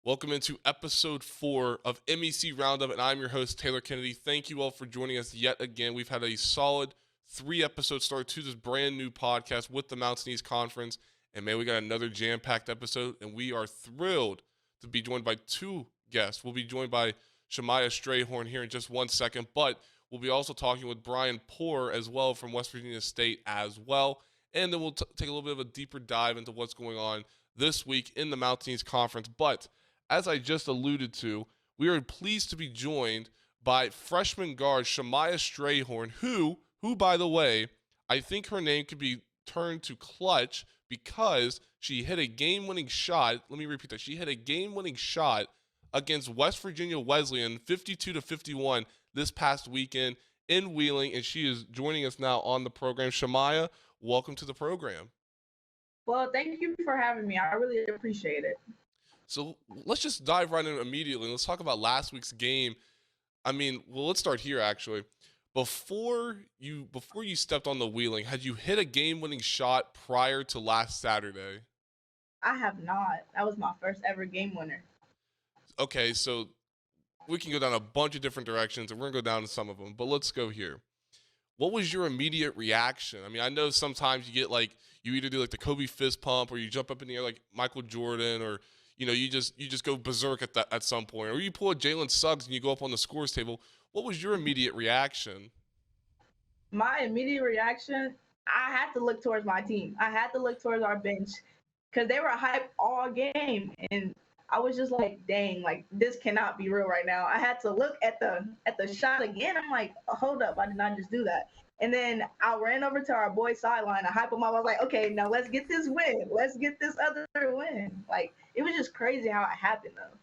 Welcome into episode 4 of MEC Roundup, and I'm your host, Taylor Kennedy. Thank you all for joining us yet again. We've had a solid 3 episode start to this brand new podcast with the Mountain East Conference, and man, we got another jam-packed episode, and we are thrilled to be joined by 2 guests. We'll be joined by Shamaya Strayhorn here in just 1 second, but we'll be also talking with Bryan Poore as well from West Virginia State as well, and then we'll take a little bit of a deeper dive into what's going on this week in the Mountain East Conference. But as I just alluded to, we are pleased to be joined by freshman guard Shamaya Strayhorn, who, by the way, I think her name could be turned to clutch because she hit a game-winning shot. Let me repeat that. She hit a game-winning shot against West Virginia Wesleyan, 52-51 this past weekend in Wheeling, and she is joining us now on the program. Shamaya, welcome to the program. Well, thank you for having me. I really appreciate it. So let's just dive right in immediately. Let's talk about last week's game. Let's start here actually. Before you stepped on the Wheeling, had you hit a game-winning shot prior to last Saturday? I have not. That was my first ever game winner. Okay, so we can go down a bunch of different directions, and we're going to go down to some of them, but let's go here. What was your immediate reaction? I know sometimes you get you either do the Kobe fist pump or you jump up in the air like Michael Jordan, or you just go berserk at some point, or you pull a Jalen Suggs and you go up on the scores table. What was your immediate reaction? My immediate reaction, I had to look towards my team. I had to look towards our bench because they were hyped all game, and I was just like, dang, this cannot be real right now. I had to look at the shot again. I'm like, hold up, I did not just do that. And then I ran over to our boys' sideline. I hyped him up. I was like, okay, now let's get this win. Let's get this other win. It was just crazy how it happened, though.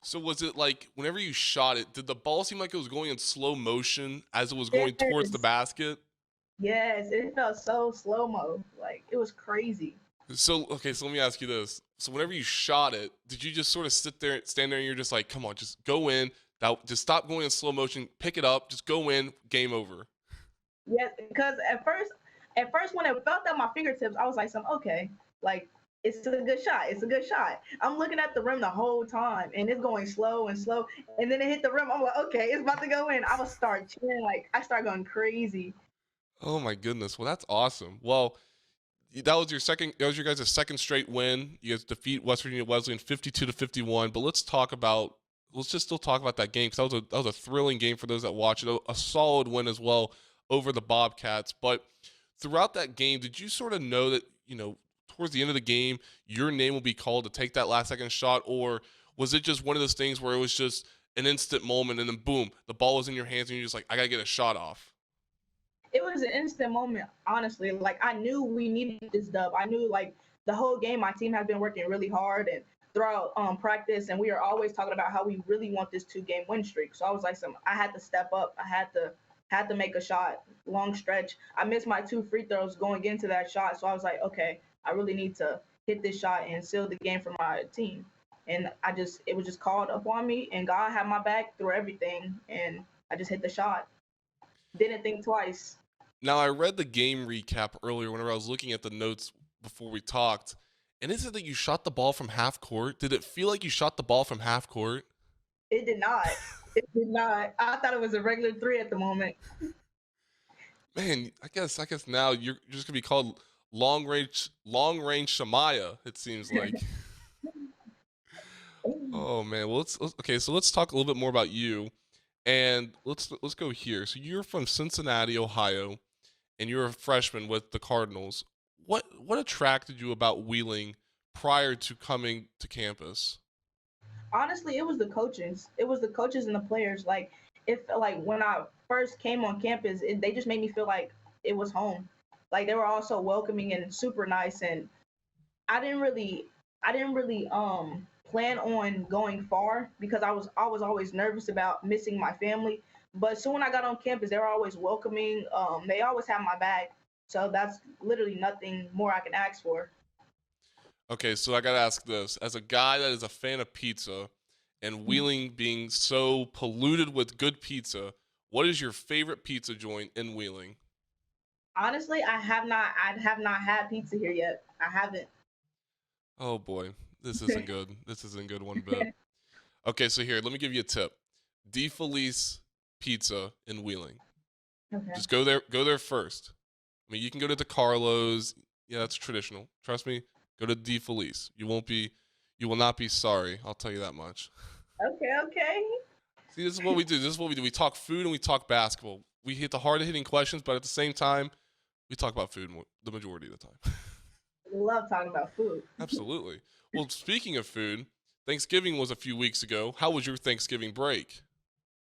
So was it whenever you shot it, did the ball seem like it was going in slow motion as it was going towards the basket? Yes, it felt so slow-mo. It was crazy. So let me ask you this. So whenever you shot it, did you just sort of stand there, and you're just like, come on, just go in. Just stop going in slow motion, pick it up, just go in, game over? Yes, because at first when it felt at my fingertips, I was like, okay, it's a good shot. It's a good shot. I'm looking at the rim the whole time, and it's going slow and slow. And then it hit the rim. I'm like, okay, it's about to go in. I would start cheering. I start going crazy. Oh, my goodness. Well, that's awesome. Well, that was your guys' second straight win. You guys defeat West Virginia Wesleyan 52-51. But let's just still talk about that game, because that was a thrilling game for those that watch it. A solid win as well over the Bobcats. But throughout that game, did you sort of know that, towards the end of the game, your name will be called to take that last second shot? Or was it just one of those things where it was just an instant moment and then boom, the ball was in your hands and you're just like, I got to get a shot off? It was an instant moment, honestly. I knew we needed this dub. I knew the whole game my team has been working really hard and throughout practice, and we are always talking about how we really want this 2-game win streak. So I was like, I had to step up. I had to make a shot. Long stretch. I missed my 2 free throws going into that shot. So I was like, okay, I really need to hit this shot and seal the game for my team. And it was just called upon me, and God had my back through everything, and I just hit the shot. Didn't think twice. Now, I read the game recap earlier whenever I was looking at the notes before we talked, and is it that you shot the ball from half court? Did it feel like you shot the ball from half court? It did not. It did not. I thought it was a regular 3 at the moment. Man, I guess now you're just gonna be called long range Shamaya, it seems like. Oh man, well so let's talk a little bit more about you, and let's go here. So you're from Cincinnati, Ohio, and you're a freshman with the Cardinals. What attracted you about Wheeling prior to coming to campus? Honestly, it was the coaches. It was the coaches and the players. It felt like when I first came on campus, they just made me feel like it was home. They were all so welcoming and super nice, and I didn't really plan on going far because I was always nervous about missing my family. But soon when I got on campus, they were always welcoming. They always had my back. So that's literally nothing more I can ask for. Okay, so I gotta ask this. As a guy that is a fan of pizza, and Wheeling being so polluted with good pizza, what is your favorite pizza joint in Wheeling? Honestly, I have not had pizza here yet. I haven't. Oh boy. This isn't good. This isn't good one bit. Okay, so here, let me give you a tip. D Felice Pizza in Wheeling. Okay. Just go there first. I mean, you can go to DeCarlo's. Yeah, that's traditional. Trust me. Go to D Felice. You will not be sorry. I'll tell you that much. Okay. See, this is what we do. This is what we do. We talk food and we talk basketball. We hit the hard hitting questions, but at the same time, we talk about food the majority of the time. Love talking about food. Absolutely. Well, speaking of food, Thanksgiving was a few weeks ago. How was your Thanksgiving break?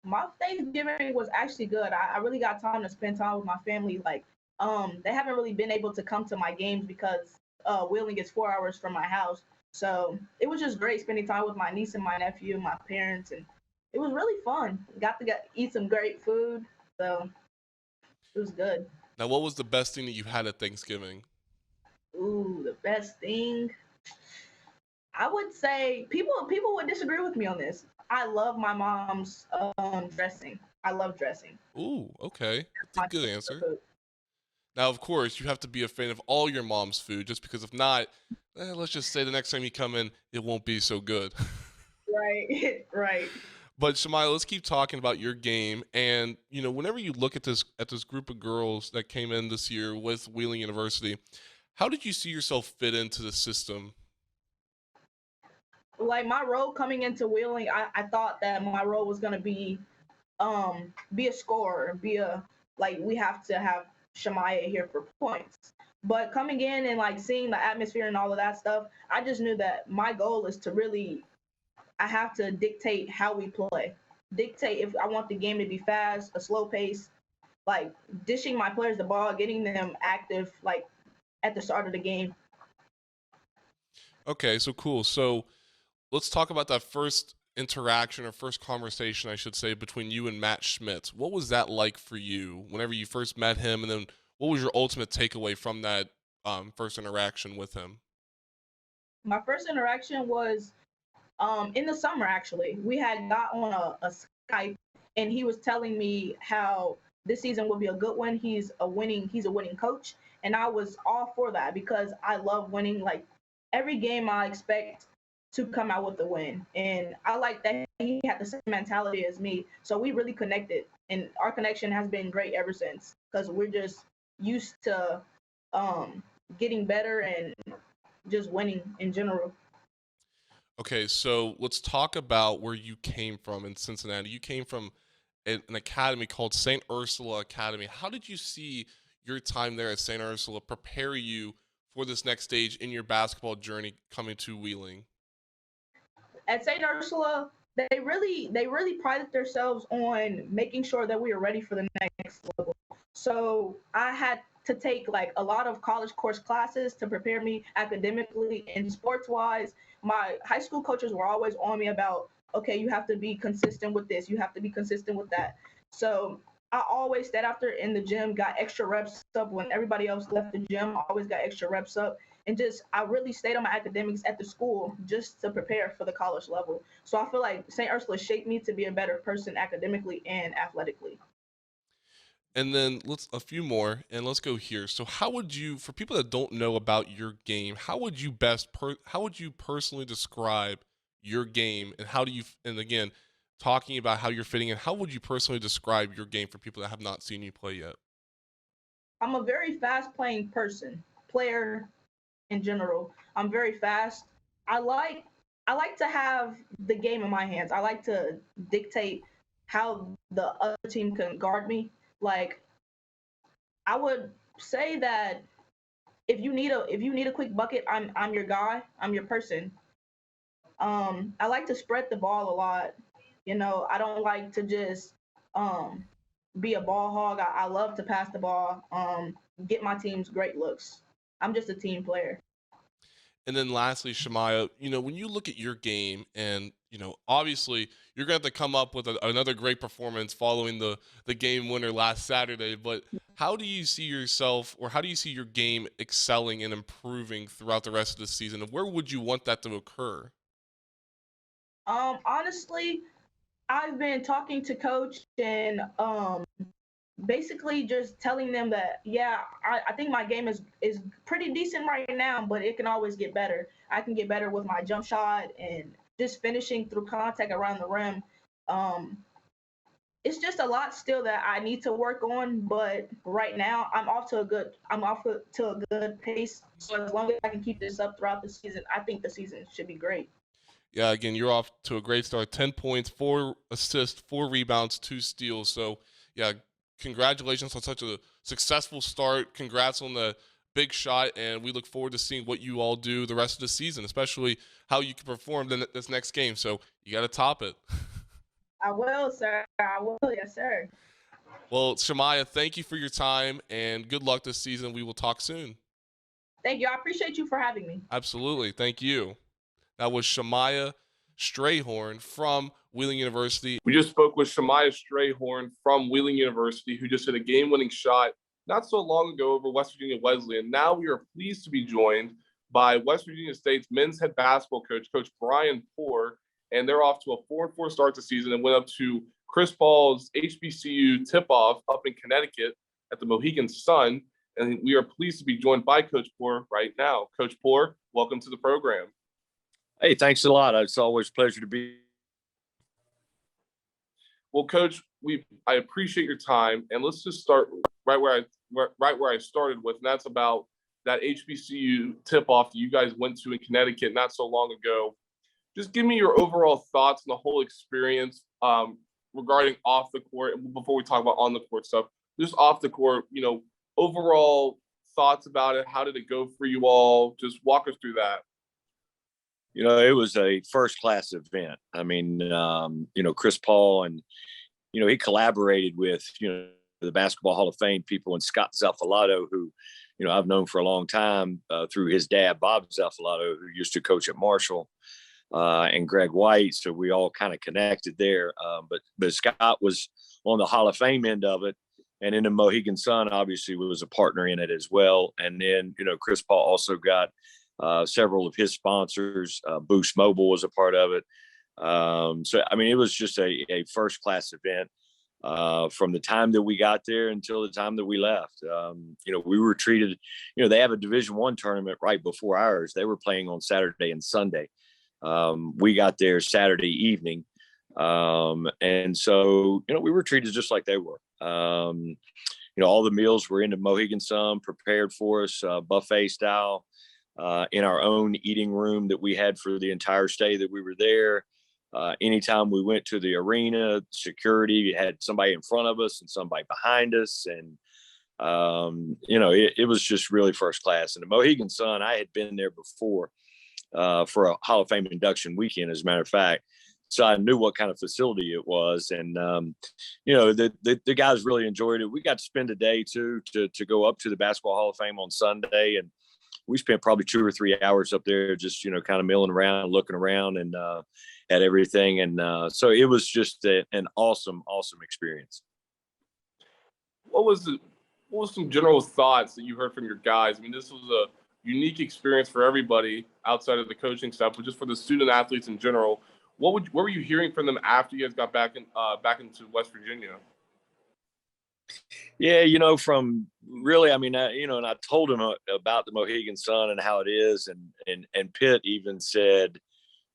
My Thanksgiving was actually good. I really got time to spend time with my family. Like, they haven't really been able to come to my games because Wheeling is 4 hours from my house. So it was just great spending time with my niece and my nephew, my parents, and it was really fun. Got to eat some great food, so it was good. Now, what was the best thing that you had at Thanksgiving? Ooh, the best thing. I would say people would disagree with me on this. I love my mom's dressing. I love dressing. Ooh, okay. That's a My good favorite answer. food. Now, of course, you have to be a fan of all your mom's food, just because if not, let's just say the next time you come in, it won't be so good. Right, right. But Shamaya, let's keep talking about your game. And whenever you look at this group of girls that came in this year with Wheeling University, how did you see yourself fit into the system? Like my role coming into Wheeling, I thought that my role was gonna be a scorer, like we have to have Shamaya here for points. But coming in and like seeing the atmosphere and all of that stuff, I just knew that my goal is to really I have to dictate how we play. Dictate if I want the game to be fast, a slow pace, like dishing my players the ball, getting them active like at the start of the game. Okay, so cool. So let's talk about that first interaction or first conversation, I should say, between you and Matt Schmitz. What was that like for you whenever you first met him? And then what was your ultimate takeaway from that first interaction with him? My first interaction was in the summer. Actually, we had got on a Skype, and he was telling me how this season will be a good one. He's a winning coach, and I was all for that because I love winning. Like every game, I expect to come out with a win, and I like that he had the same mentality as me. So we really connected, and our connection has been great ever since because we're just used to um, getting better and just winning in general. Okay, so let's talk about where you came from in Cincinnati. You came from an academy called St. Ursula Academy. How did you see your time there at St. Ursula prepare you for this next stage in your basketball journey coming to Wheeling? At St. Ursula, they really prided themselves on making sure that we were ready for the next level. So I had to take like a lot of college course classes to prepare me academically and sports wise. My high school coaches were always on me about, okay, you have to be consistent with this, you have to be consistent with that. So I always stayed after in the gym, got extra reps up when everybody else left the gym. I always got extra reps up, and just I really stayed on my academics at the school just to prepare for the college level. So I feel like St. Ursula shaped me to be a better person academically and athletically. And then let's a few more, and let's go here. So, how would you, for people that don't know about your game, how would you personally describe your game, and how do you, and again, talking about how you're fitting in, how would you personally describe your game for people that have not seen you play yet? I'm a very fast playing player in general. I'm very fast. I like I like to have the game in my hands. I like to dictate how the other team can guard me. Like I would say that if you need a quick bucket, I'm your guy. I'm your person. I like to spread the ball a lot. I don't like to just um be a ball hog. I love to pass the ball. Get my teams great looks. I'm just a team player. And then lastly, Shemaya, when you look at your game and, obviously you're going to have to come up with another great performance following the game winner last Saturday, but how do you see yourself or how do you see your game excelling and improving throughout the rest of the season? And where would you want that to occur? Honestly, I've been talking to coach and basically just telling them that, yeah, I think my game is pretty decent right now, but it can always get better. I can get better with my jump shot and just finishing through contact around the rim. Um, it's just a lot still that I need to work on, but right now I'm off to a good pace. So as long as I can keep this up throughout the season, I think the season should be great. Yeah, again, you're off to a great start. 10 points, 4 assists, 4 rebounds, 2 steals. So, yeah, congratulations on such a successful start. Congrats on the big shot, and we look forward to seeing what you all do the rest of the season, especially how you can perform this next game. So, you got to top it. I will, sir. I will, yes, sir. Well, Shamaya, thank you for your time, and good luck this season. We will talk soon. Thank you. I appreciate you for having me. Absolutely. Thank you. That was Shamaya Strayhorn from Wheeling University. We just spoke with Shamaya Strayhorn from Wheeling University, who just hit a game-winning shot not so long ago over West Virginia Wesleyan. Now we are pleased to be joined by West Virginia State's men's head basketball coach, Coach Bryan Poore, and they're off to a 4-4 start to season and went up to Chris Paul's HBCU tip-off up in Connecticut at the Mohegan Sun. And we are pleased to be joined by Coach Poore right now. Coach Poore, welcome to the program. Hey, thanks a lot. It's always a pleasure to be. Well, Coach, I appreciate your time, and let's just start right where I started with, and that's about that HBCU tip-off that you guys went to in Connecticut not so long ago. Just give me your overall thoughts on the whole experience regarding off the court before we talk about on the court stuff. Just off the court, overall thoughts about it. How did it go for you all? Just walk us through that. It was a first-class event. I mean, Chris Paul and, he collaborated with, the Basketball Hall of Fame people and Scott Zalfalato, who, I've known for a long time through his dad, Bob Zalfalato, who used to coach at Marshall, and Greg White. So we all kind of connected there. But Scott was on the Hall of Fame end of it. And then the Mohegan Sun obviously was a partner in it as well. And then, Chris Paul also got several of his sponsors. Boost Mobile was a part of it. So, I mean, it was just a first-class event from the time that we got there until the time that we left. We were treated, they have a Division I tournament right before ours. They were playing on Saturday and Sunday. We got there Saturday evening. And so, we were treated just like they were. All the meals were in the Mohegan Sun, prepared for us, buffet style. In our own eating room that we had for the entire stay that we were there. Anytime we went to the arena, security had somebody in front of us and somebody behind us. And, it was just really first class. And the Mohegan Sun, I had been there before for a Hall of Fame induction weekend, as a matter of fact. So I knew what kind of facility it was. And, the guys really enjoyed it. We got to spend a day, too, to go up to the Basketball Hall of Fame on Sunday. And we spent probably 2 or 3 hours up there, just, kind of milling around, looking around and at everything. And so it was just an awesome, awesome experience. What was some general thoughts that you heard from your guys? I mean, this was a unique experience for everybody outside of the coaching staff, but just for the student athletes in general. What were you hearing from them after you guys got back into West Virginia? Yeah, from really, I mean, and I told him about the Mohegan Sun and how it is. And Pitt even said,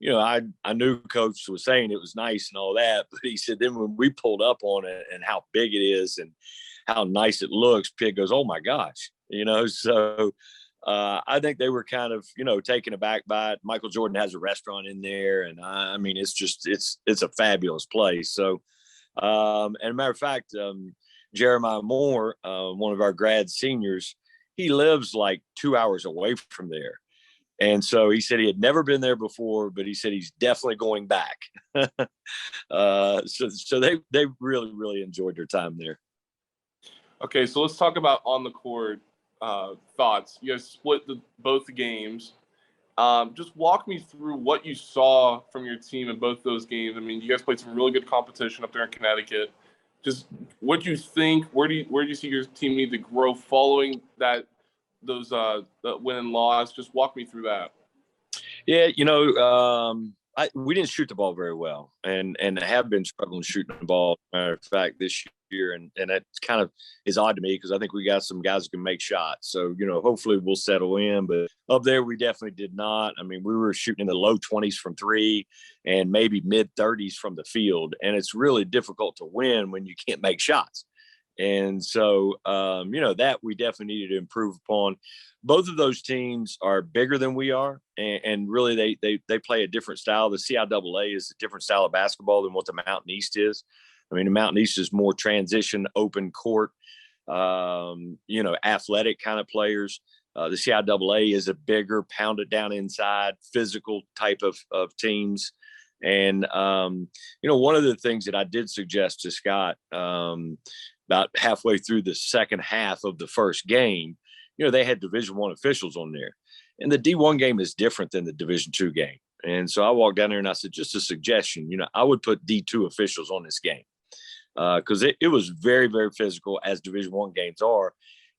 I knew Coach was saying it was nice and all that, but he said then when we pulled up on it and how big it is and how nice it looks, Pitt goes, oh my gosh, so I think they were kind of, taken aback by it. Michael Jordan has a restaurant in there. And I mean, it's a fabulous place. So, and a matter of fact, Jeremiah Moore, one of our grad seniors, he lives like 2 hours away from there. And so he said he had never been there before, but he said he's definitely going back. So they really, really enjoyed their time there. Okay, so let's talk about on the court thoughts. You guys split both the games. Just walk me through what you saw from your team in both those games. I mean, you guys played some really good competition up there in Connecticut. Just what do you think? Where do you see your team need to grow following those win and loss? Just walk me through that. Yeah, we didn't shoot the ball very well, and have been struggling shooting the ball. Matter of fact, this year, and that kind of is odd to me because I think we got some guys who can make shots. So, hopefully we'll settle in. But up there, we definitely did not. I mean, we were shooting in the low 20s from three and maybe mid 30s from the field. And it's really difficult to win when you can't make shots. And so, that we definitely needed to improve upon. Both of those teams are bigger than we are, and really they play a different style. The CIAA is a different style of basketball than what the Mountain East is. I mean, the Mountain East is more transition, open court, athletic kind of players. The CIAA is a bigger, pounded down inside, physical type of teams. And, one of the things that I did suggest to Scott about halfway through the second half of the first game, they had Division I officials on there. And the D1 game is different than the Division II game. And so I walked down there and I said, just a suggestion, I would put D2 officials on this game because it was very, very physical, as Division I games are.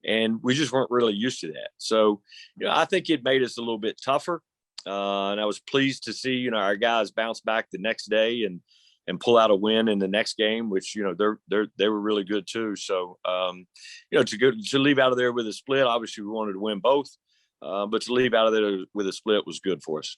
And we just weren't really used to that. So, I think it made us a little bit tougher. And I was pleased to see, our guys bounce back the next day and pull out a win in the next game, which, they were really good too. So, to leave out of there with a split, obviously we wanted to win both, but to leave out of there with a split was good for us.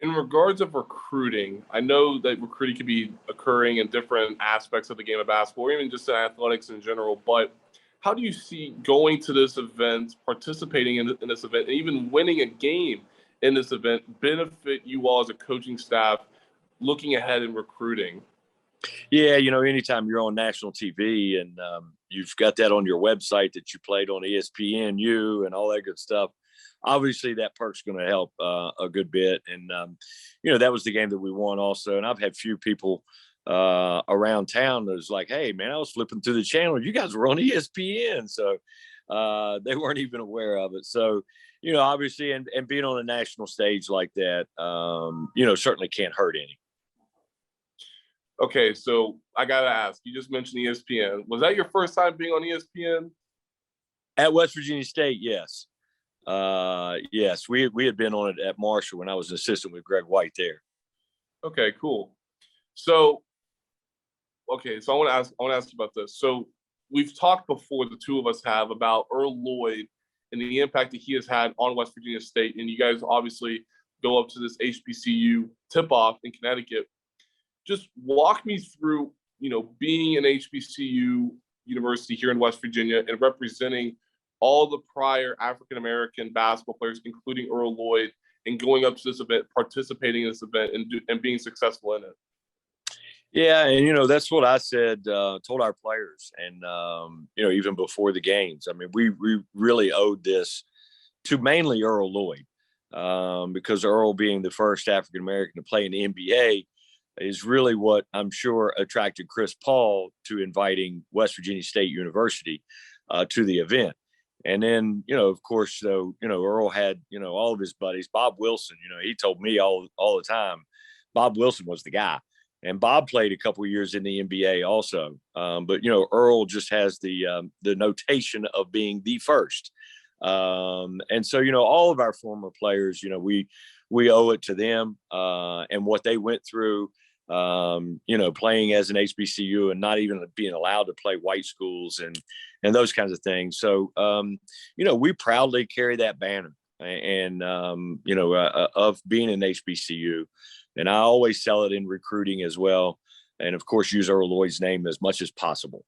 In regards of recruiting, I know that recruiting could be occurring in different aspects of the game of basketball, or even just in athletics in general, but how do you see going to this event, participating in this event, and even winning a game in this event benefit you all as a coaching staff looking ahead in recruiting? Yeah, anytime you're on national TV and you've got that on your website that you played on ESPNU and all that good stuff, obviously that perk's going to help a good bit. And, that was the game that we won also. And I've had few people around town that was like, hey, man, I was flipping through the channel. You guys were on ESPN. So they weren't even aware of it. So, obviously, and being on a national stage like that, certainly can't hurt any. Okay, so I got to ask, you just mentioned ESPN. Was that your first time being on ESPN? At West Virginia State, yes. Yes, we had been on it at Marshall when I was an assistant with Greg White there. Okay, cool. So, I want to ask you about this. So we've talked before, the two of us have, about Earl Lloyd and the impact that he has had on West Virginia State. And you guys obviously go up to this HBCU tip-off in Connecticut. Just walk me through, being an HBCU university here in West Virginia and representing all the prior African-American basketball players, including Earl Lloyd, and going up to this event, participating in this event and being successful in it. Yeah, and that's what I said, told our players, and even before the games. I mean, we really owed this to mainly Earl Lloyd, because Earl, being the first African American to play in the NBA, is really what I'm sure attracted Chris Paul to inviting West Virginia State University to the event. And then, of course, so Earl had all of his buddies. Bob Wilson, he told me all the time, Bob Wilson was the guy. And Bob played a couple of years in the NBA also. But, Earl just has the notation of being the first. And so, all of our former players, we owe it to them and what they went through, playing as an HBCU and not even being allowed to play white schools and those kinds of things. So, we proudly carry that banner and, of being an HBCU. And I always sell it in recruiting as well. And of course, use Earl Lloyd's name as much as possible.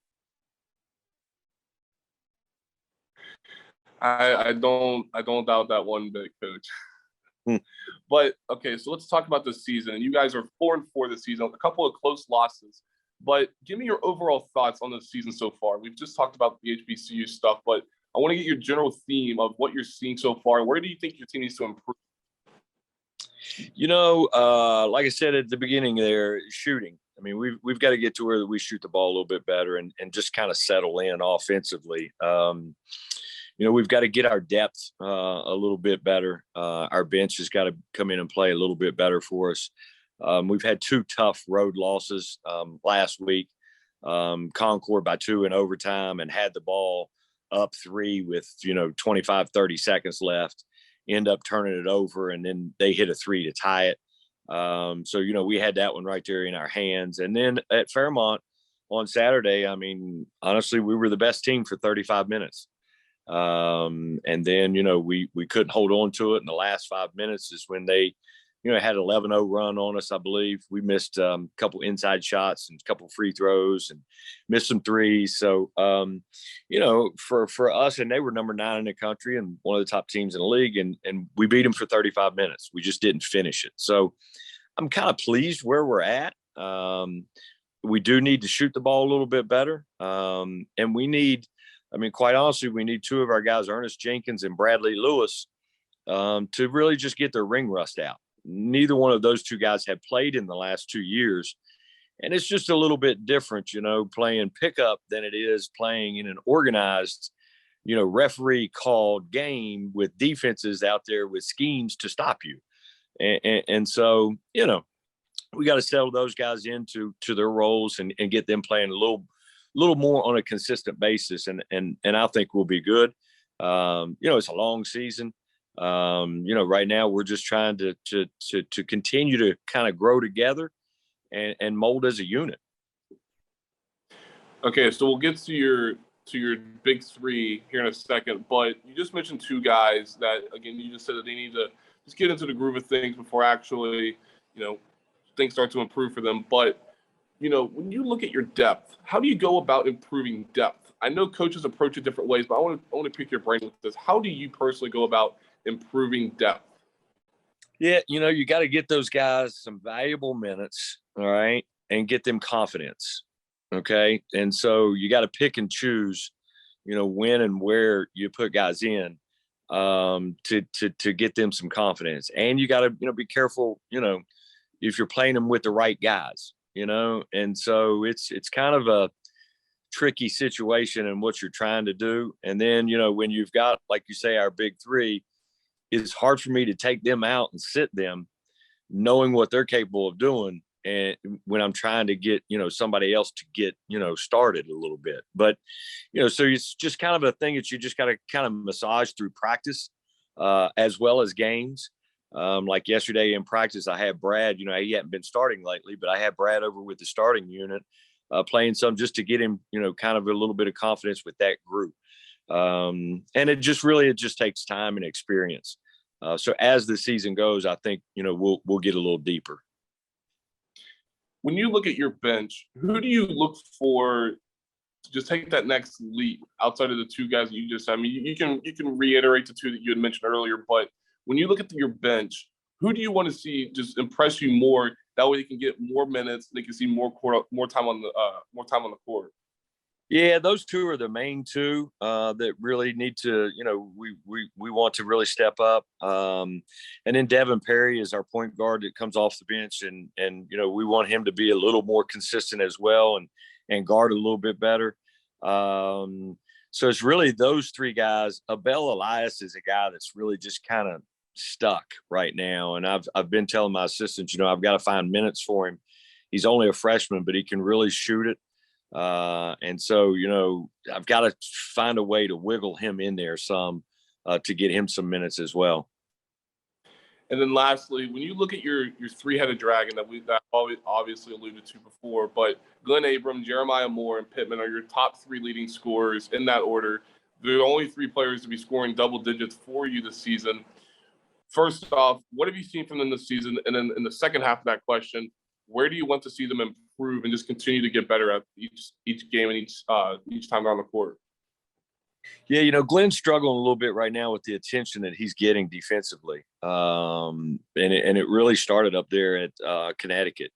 I don't doubt that one bit, Coach. But okay, so let's talk about this season. You guys are 4-4 this season, a couple of close losses. But give me your overall thoughts on the season so far. We've just talked about the HBCU stuff, but I want to get your general theme of what you're seeing so far. Where do you think your team needs to improve? Like I said at the beginning there, shooting. I mean, we've got to get to where we shoot the ball a little bit better and just kind of settle in offensively. We've got to get our depth a little bit better. Our bench has got to come in and play a little bit better for us. We've had 2 tough road losses last week. Concord by 2 in overtime and had the ball up 3 with, 25, 30 seconds left. End up turning it over, and then they hit a 3 to tie it. So, we had that one right there in our hands. And then at Fairmont, on Saturday, I mean, honestly, we were the best team for 35 minutes. And then, we couldn't hold on to it. In the last 5 minutes is when they, had an 11-0 run on us, I believe. We missed a couple inside shots and a couple free throws and missed some threes. So, for us, and they were number 9 in the country and one of the top teams in the league, and we beat them for 35 minutes. We just didn't finish it. So I'm kind of pleased where we're at. We do need to shoot the ball a little bit better. And we need, quite honestly, we need 2 of our guys, Ernest Jenkins and Bradley Lewis, to really just get their ring rust out. Neither one of those 2 guys have played in the last 2 years. And it's just a little bit different, playing pickup than it is playing in an organized, referee called game with defenses out there with schemes to stop you. And so, we got to settle those guys into their roles and get them playing a little more on a consistent basis. And I think we'll be good. It's a long season. Right now we're just trying to continue to kind of grow together and mold as a unit. Okay, so we'll get to your big 3 here in a second, but you just mentioned 2 guys that, again, you just said that they need to just get into the groove of things before actually, things start to improve for them. But, when you look at your depth, how do you go about improving depth? I know coaches approach it different ways, but I want to pick your brain with this. How do you personally go about improving depth? Yeah, you got to get those guys some valuable minutes, all right, and get them confidence, okay? And so you got to pick and choose, when and where you put guys in to get them some confidence. And you got to, be careful, if you're playing them with the right guys, and so it's kind of a tricky situation in what you're trying to do. And then, when you've got, like you say, our big 3, it's hard for me to take them out and sit them knowing what they're capable of doing. And when I'm trying to get, somebody else to get, started a little bit, but, so it's just kind of a thing that you just got to kind of massage through practice as well as games. Like yesterday in practice, I had Brad, he hadn't been starting lately, but I had Brad over with the starting unit playing some just to get him, kind of a little bit of confidence with that group. And it just takes time and experience. So as the season goes, I think, we'll get a little deeper. When you look at your bench, who do you look for to just take that next leap outside of the 2 guys that you just, you can reiterate the 2 that you had mentioned earlier, but when you look at your bench, who do you want to see just impress you more? That way they can get more minutes, they can see more time on the court. Yeah, those 2 are the main 2 that really need to, we want to really step up. And then Devon Perry is our point guard that comes off the bench, and we want him to be a little more consistent as well and guard a little bit better. So it's really those 3 guys. Abel Elias is a guy that's really just kind of stuck right now, and I've been telling my assistants, I've got to find minutes for him. He's only a freshman, but he can really shoot it. And so, I've got to find a way to wiggle him in there some to get him some minutes as well. And then lastly, when you look at your 3-headed dragon that obviously alluded to before, but Glenn Abram, Jeremiah Moore, and Pittman are your top 3 leading scorers in that order. They're the only 3 players to be scoring double digits for you this season. First off, what have you seen from them this season? And then in the second half of that question, where do you want to see them improve and just continue to get better at each game and each time on the court? Yeah, Glenn's struggling a little bit right now with the attention that he's getting defensively. And it really started up there at Connecticut.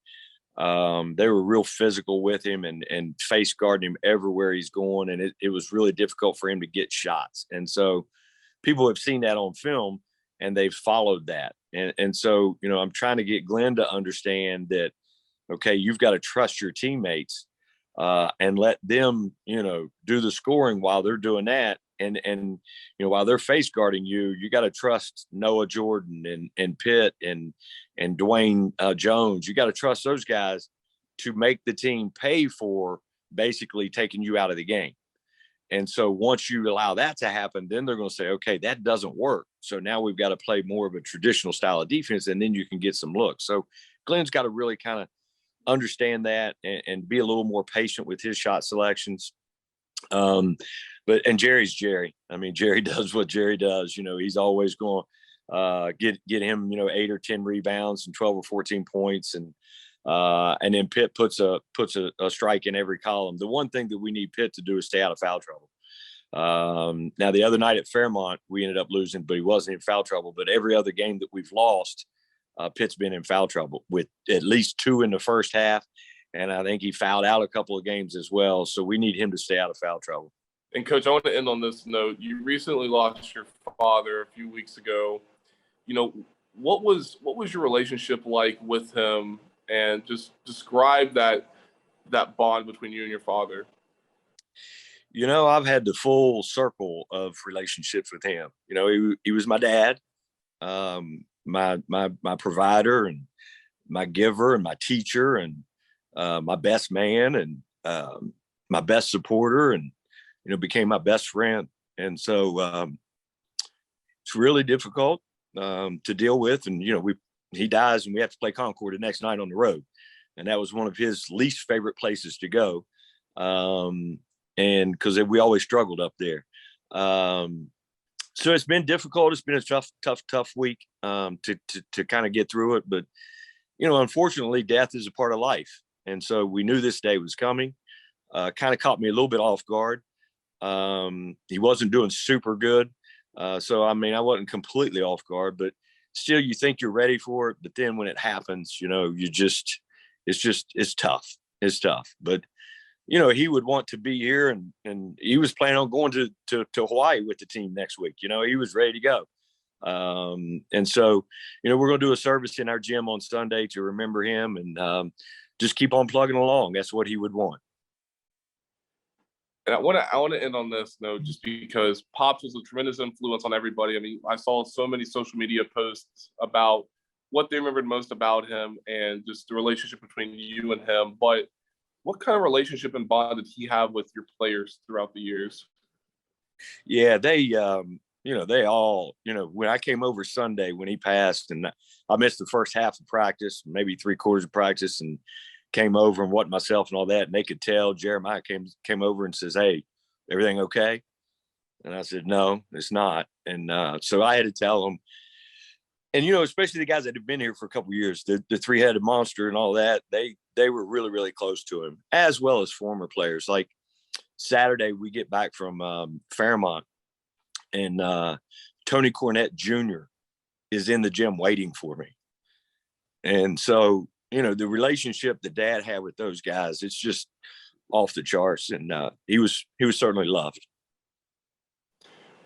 They were real physical with him and face guarding him everywhere he's going. And it was really difficult for him to get shots. And so people have seen that on film and they've followed that. And so, I'm trying to get Glenn to understand that, okay, you've got to trust your teammates and let them, do the scoring while they're doing that. And while they're face guarding you, you got to trust Noah Jordan and Pitt and Dwayne Jones. You got to trust those guys to make the team pay for basically taking you out of the game. And so once you allow that to happen, then they're going to say, okay, that doesn't work. So now we've got to play more of a traditional style of defense, and then you can get some looks. So Glenn's got to really kind of understand that and be a little more patient with his shot selections. And Jerry's Jerry. I mean, Jerry does what Jerry does. He's always going get him 8 or 10 rebounds and 12 or 14 points, and then Pitt puts a strike in every column. The one thing that we need Pitt to do is stay out of foul trouble. Now the other night at Fairmont we ended up losing, but he wasn't in foul trouble. But every other game that we've lost, Pitt's been in foul trouble, with at least 2 in the first half, and I think he fouled out a couple of games as well. So we need him to stay out of foul trouble. And Coach, I want to end on this note. You recently lost your father a few weeks ago. What was your relationship like with him, and just describe that bond between you and your father? I've had the full circle of relationships with him. He was my dad, my provider, and my giver, and my teacher, and my best man, and my best supporter, and became my best friend. And so it's really difficult to deal with. And he dies, and we have to play Concord the next night on the road, and that was one of his least favorite places to go. And because we always struggled up there. So it's been difficult. It's been a tough week to kind of get through it. But, unfortunately, death is a part of life. And so we knew this day was coming. Kind of caught me a little bit off guard. He wasn't doing super good. So, I wasn't completely off guard, but still you think you're ready for it. But then when it happens, it's tough. It's tough. But, he would want to be here, and he was planning on going to Hawaii with the team next week. He was ready to go. And so, we're going to do a service in our gym on Sunday to remember him, and just keep on plugging along. That's what he would want. And I want to end on this note, just because Pops was a tremendous influence on everybody. I saw so many social media posts about what they remembered most about him, and just the relationship between you and him. But what kind of relationship and bond did he have with your players throughout the years? Yeah, they all, when I came over Sunday when he passed, and I missed the first half of practice, maybe 3/4 of practice, and came over and wasn't myself and all that. And they could tell. Jeremiah came over and says, "Hey, everything okay?" And I said, "No, it's not." And so I had to tell them. And, especially the guys that have been here for a couple of years, the 3-headed monster and all that, they were really, really close to him, as well as former players. Like Saturday, we get back from Fairmont, and Tony Cornett Jr. is in the gym waiting for me. And so, the relationship that Dad had with those guys, it's just off the charts. And he was certainly loved.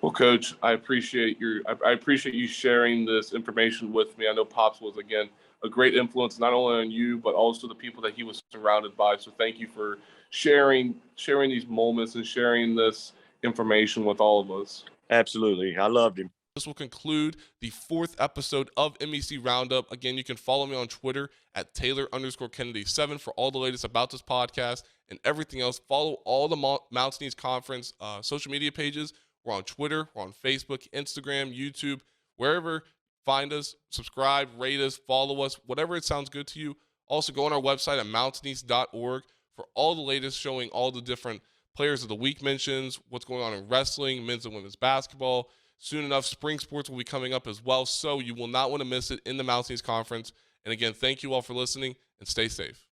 Well, Coach, I appreciate you sharing this information with me. I know Pops was, again, a great influence, not only on you, but also the people that he was surrounded by. So thank you for sharing these moments and sharing this information with all of us. Absolutely. I loved him. This will conclude the 4th episode of MEC Roundup. Again, you can follow me on Twitter at Taylor_Kennedy7 for all the latest about this podcast and everything else. Follow all the Mountain East Conference social media pages. We're on Twitter, we're on Facebook, Instagram, YouTube, wherever. Find us, subscribe, rate us, follow us, whatever it sounds good to you. Also, go on our website at mountaineast.org for all the latest, showing all the different players of the week mentions, what's going on in wrestling, men's and women's basketball. Soon enough, spring sports will be coming up as well, so you will not want to miss it in the Mountain East Conference. And again, thank you all for listening, and stay safe.